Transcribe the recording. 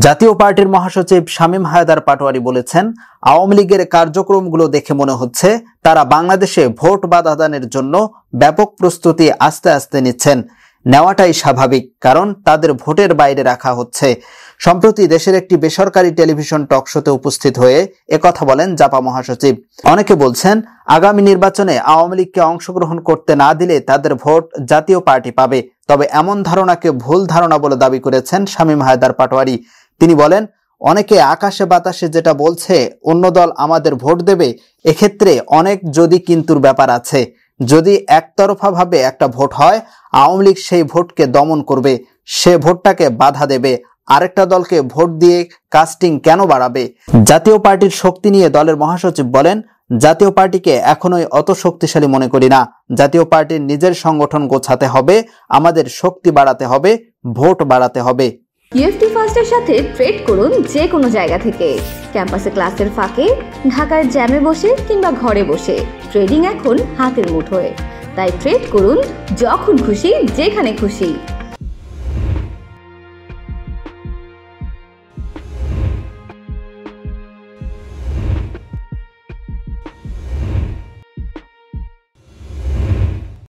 জাতীয় পার্টির মহাসচিব শামীম হায়দার পাটোয়ারী বলেছেন, আওয়ামী লীগের কার্যক্রমগুলো দেখে মনে হচ্ছে তারা বাংলাদেশে ভোট বাধা দানের জন্য ব্যাপক প্রস্তুতি আস্তে আস্তে নিচ্ছেন। নেওয়াটাই স্বাভাবিক, কারণ তাদের ভোটের বাইরে রাখা হচ্ছে। সম্প্রতি দেশের একটি বেসরকারি টেলিভিশন টক শোতে উপস্থিত হয়ে একথা বলেন জাপা মহাসচিব। অনেকে বলছেন, আগামী নির্বাচনে আওয়ামী লীগকে অংশগ্রহণ করতে না দিলে তাদের ভোট জাতীয় পার্টি পাবে। তবে এমন ধারণাকে ভুল ধারণা বলে দাবি করেছেন শামীম হায়দার পাটোয়ারী। তিনি বলেন, অনেকে আকাশে বাতাসে যেটা বলছে অন্য দল আমাদের ভোট দেবে, এক্ষেত্রে অনেক যদি কিন্তুর ব্যাপার আছে। যদি একতরফা ভাবে একটা ভোট হয়, আওয়ামী লীগ সেই ভোটকে দমন করবে, সে ভোটটাকে বাধা দেবে। আরেকটা দলকে ভোট দিয়ে কাস্টিং কেন বাড়াবে? জাতীয় পার্টির শক্তি নিয়ে দলের মহাসচিব বলেন, জাতীয় পার্টিকে এখনোই অত শক্তিশালী মনে করি না। জাতীয় পার্টির নিজের সংগঠন গোছাতে হবে, আমাদের শক্তি বাড়াতে হবে, ভোট বাড়াতে হবে। ইউএফটি ফার্স্টের সাথে ট্রেড করুন যে কোনো জায়গা থেকে। ক্যাম্পাসে ক্লাসের ফাঁকে, ঢাকার জ্যামে বসে কিংবা ঘরে বসে, ট্রেডিং এখন হাতের মুঠোয়। তাই ট্রেড করুন যখন খুশি, যেখানে খুশি।